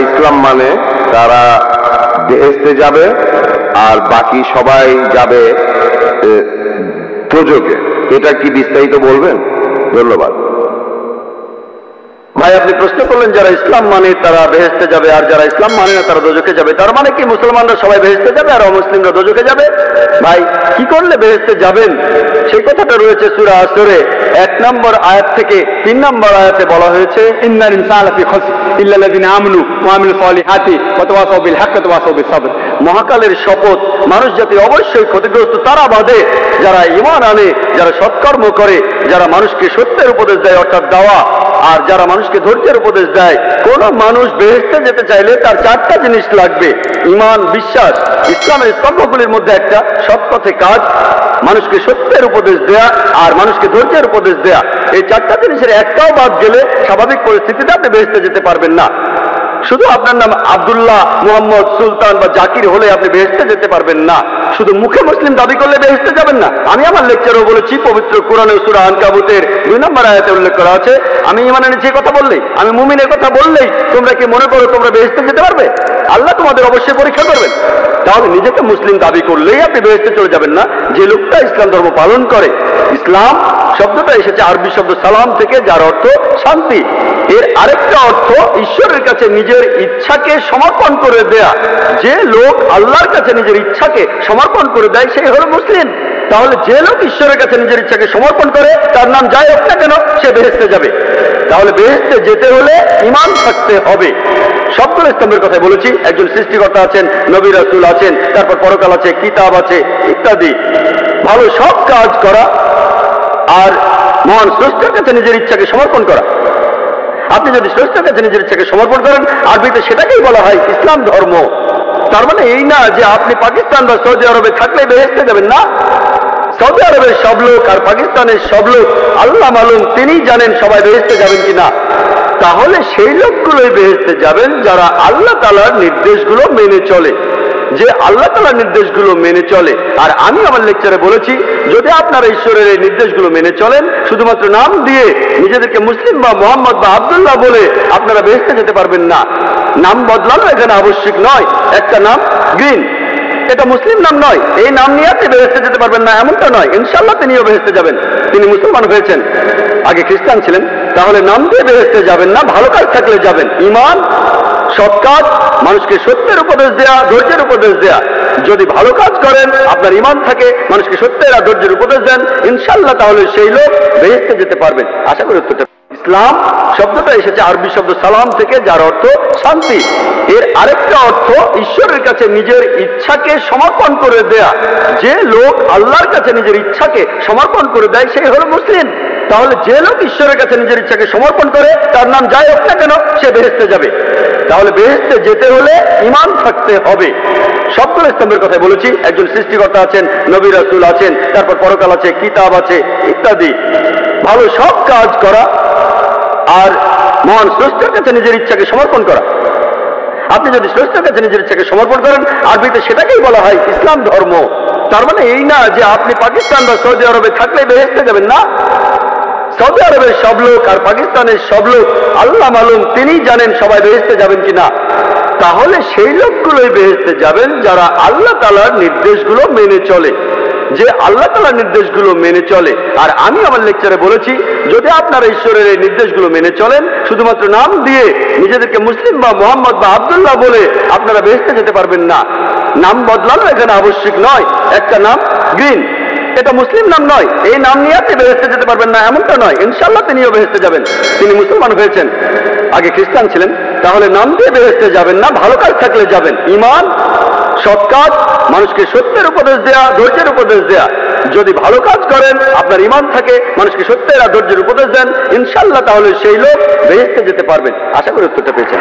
ইসলাম মানে তারা বেহেশতে যাবে আর বাকি সবাই যাবে দোজখে, এটা কি বিস্তারিত বলবেন? ধন্যবাদ। ভাই, আপনি প্রশ্ন করলেন যারা ইসলাম মানে তারা বেহেশতে যাবে আর যারা ইসলাম মানে না তারা দোজখে যাবে, তার মানে কি মুসলমানরা সবাই বেহেশতে যাবে আর অমুসলিমরা দোজখে যাবে? ভাই, কি করলে বেহেশতে যাবেন সেই কথাটা রয়েছে সূরা আসরে 1 নম্বর আয়াত থেকে 3 নম্বর আয়াতে বলা হয়েছে, ইন্নাল ইনসানা লাফি খুসর ইল্লাল্লাযিনা আমানু ওয়া আমিলুস সালিহাতি ওয়া তাওয়াসাউ বিল হাক্কি ওয়া তাওয়াসাউ বিস সাবর। মহাকালের শপথ, মানুষ জাতি অবশ্যই ক্ষতিগ্রস্ত তারা বাদে যারা ঈমান আনে, যারা সৎকর্ম করে, যারা মানুষকে সত্যের উপদেশ দেয় অর্থাৎ দাওয়া, আর যারা মানুষকে ধৈর্যের উপদেশ দেয়। কোন মানুষ বেহেশতে যেতে চাইলে তার 4টা জিনিস লাগবে: ঈমান, বিশ্বাস। ইসলামের স্তম্ভগুলির মধ্যে একটা সৎ পথে কাজ, মানুষকে সত্যের উপদেশ দেয়া আর মানুষকে ধৈর্যের উপদেশ দেয়া। এই 4টা জিনিসের একটাও বাদ গেলে স্বাভাবিক পরিস্থিতিতে আপনি বেহেশতে যেতে পারবেন না। শুধু আপনার নাম আব্দুল্লাহ, মুহাম্মদ, সুলতান বা জাকির হলে আপনি বেহেশতে যেতে পারবেন না। শুধু মুখে মুসলিম দাবি করলে বেহেশতে যাবেন না। আমি আমার লেকচারেও বলেছি, পবিত্র কোরআনে সূরা আনকাবুতের 2 নম্বর আয়াতে উল্লেখ করা আছে, আমি ঈমান এনেছি কথা বললেই, আমি মুমিনের কথা বললেই তোমরা কি মনে করো তোমরা বেহেশতে যেতে পারবে? আল্লাহ তোমাদের অবশ্যই পরীক্ষা করবেন। তাহলে নিজেকে মুসলিম দাবি করলেই আপনি বেহেশতে চলে যাবেন না। যে লোকটা ইসলাম ধর্ম পালন করে, ইসলাম শব্দটা এসেছে আরবি শব্দ সালাম থেকে, যার অর্থ শান্তি। এর আরেকটা অর্থ ঈশ্বরের কাছে নিজের ইচ্ছাকে সমর্পণ করে দেয়া। যে লোক আল্লাহর কাছে নিজের ইচ্ছাকে সমর্পণ করে দেয় সেই হলো মুসলিম। তাহলে যে লোক ঈশ্বরের কাছে নিজের ইচ্ছাকে সমর্পণ করে, তার নাম যাই হোক না কেন, সে বেহেশতে যাবে। তাহলে বেহেশতে যেতে হলে ঈমান থাকতে হবে। সবগুলো স্তম্ভের কথা বলেছি। একজন সৃষ্টিকর্তা আছেন, নবী রাসূল আছেন, তারপর পরকাল আছে, কিতাব আছে ইত্যাদি। ভালো সব কাজ করা আর মহান স্রষ্টার কাছে নিজের ইচ্ছাকে সমর্পণ করা। আপনি যদি স্রষ্টার কাছে নিজের ইচ্ছাকে সমর্পণ করেন, আরবিতে সেটাকেই বলা হয় ইসলাম ধর্ম। তার মানে এই না যে আপনি পাকিস্তান বা সৌদি আরবে থাকলে বেহেশতে যাবেন না। সৌদি আরবের সব লোক আর পাকিস্তানের সব লোক আল্লাহ মালুম, তিনি জানেন সবাই বেহেশতে যাবেন কিনা। তাহলে সেই লোকগুলোই বেহেশতে যাবেন যারা আল্লাহ তাআলার নির্দেশগুলো মেনে চলে, যে আল্লাহ তাআলার নির্দেশগুলো মেনে চলে। আর আমি আমার লেকচারে বলেছি, যদি আপনারা ঈশ্বরের এই নির্দেশগুলো মেনে চলেন, শুধুমাত্র নাম দিয়ে নিজেদেরকে মুসলিম বা মোহাম্মদ বা আব্দুল্লাহ বলে আপনারা বেহেশতে যেতে পারবেন না। নাম বদলানো এখানে আবশ্যক নয়। একটা নাম গ্রিন, এটা মুসলিম নাম নয়, এই নাম নিয়ে আপনি বেহেশতে যেতে পারবেন না এমনটা নয়। ইনশাআল্লাহ তিনিও বেহেশতে যাবেন, তিনি মুসলমান হয়েছেন, আগে খ্রিস্টান ছিলেন। তাহলে নাম দিয়ে বেহেশতে যাবেন না, ভালো কাজ থাকলে যাবেন। ঈমান, সৎ কাজ, মানুষকে সত্যের উপদেশ দেয়া, ধৈর্যের উপদেশ দেয়া। যদি ভালো কাজ করেন, আপনার ঈমান থাকে, মানুষকে সত্যের আর ধৈর্যের উপদেশ দেন, ইনশাআল্লাহ তাহলে সেই লোক বেহেশতে যেতে পারবেন। আশা করি উত্তরটা। ইসলাম শব্দটা এসেছে আরবি শব্দ সালাম থেকে, যার অর্থ শান্তি। এর আরেকটা অর্থ ঈশ্বরের কাছে নিজের ইচ্ছাকে সমর্পণ করে দেয়া। যে লোক আল্লাহর কাছে নিজের ইচ্ছাকে সমর্পণ করে দেয় সেই হলো মুসলিম। তাহলে যে লোক ঈশ্বরের কাছে নিজের ইচ্ছাকে সমর্পণ করে, তার নাম যাই হোক না কেন, সে বেহেশতে যাবে। তাহলে বেহেশতে যেতে হলে ঈমান থাকতে হবে। সবগুলো স্তম্ভের কথা বলেছি। একজন সৃষ্টিকর্তা আছেন, নবী রাসূল আছেন, তারপর পরকাল আছে, কিতাব আছে ইত্যাদি। ভালো সব কাজ করা আর মহান স্রষ্টার কাছে নিজের ইচ্ছাকে সমর্পণ করা। আপনি যদি স্রষ্টার কাছে নিজের ইচ্ছাকে সমর্পণ করেন, আরবিতে সেটাকেই বলা হয় ইসলাম ধর্ম। তার মানে এই না যে আপনি পাকিস্তান বা সৌদি আরবে থাকলে বেহেশতে যাবেন না। সৌদি আরবের সব লোক আর পাকিস্তানের সব লোক আল্লাহ মালুম, তিনি জানেন সবাই বেহেশতে যাবেন কিনা। তাহলে সেই লোকগুলোই বেহেশতে যাবেন যারা আল্লাহ তাআলার নির্দেশগুলো মেনে চলে, যে আল্লাহ তাআলার নির্দেশগুলো মেনে চলে। আর আমি আমার লেকচারে বলেছি, যদি আপনারা ঈশ্বরের এই নির্দেশগুলো মেনে চলেন, শুধুমাত্র নাম দিয়ে নিজেদেরকে মুসলিম বা মোহাম্মদ বা আব্দুল্লাহ বলে আপনারা বেহেশতে যেতে পারবেন না। নাম বদলানো এখানে আবশ্যক নয়। একটা নাম গ্রিন, এটা মুসলিম নাম নয়, এই নাম নিয়ে আপনি বেহেশতে যেতে পারবেন না এমনটা নয়। ইনশাআল্লাহ তিনিও বেহেশতে যাবেন, তিনি মুসলমান হয়েছেন, আগে খ্রিস্টান ছিলেন। তাহলে নাম দিয়ে বেহেশতে যাবেন না, ভালো কাজ থাকলে যাবেন। ঈমান, সৎ কাজ, মানুষকে সত্যের উপদেশ দেয়া, ধৈর্যের উপদেশ দেয়া। যদি ভালো কাজ করেন, আপনার ঈমান থাকে, মানুষকে সত্যের আর ধৈর্যের উপদেশ দেন, ইনশাআল্লাহ তাহলে সেই লোক বেহেশতে যেতে পারবেন। আশা করি উত্তরটা পেয়েছেন।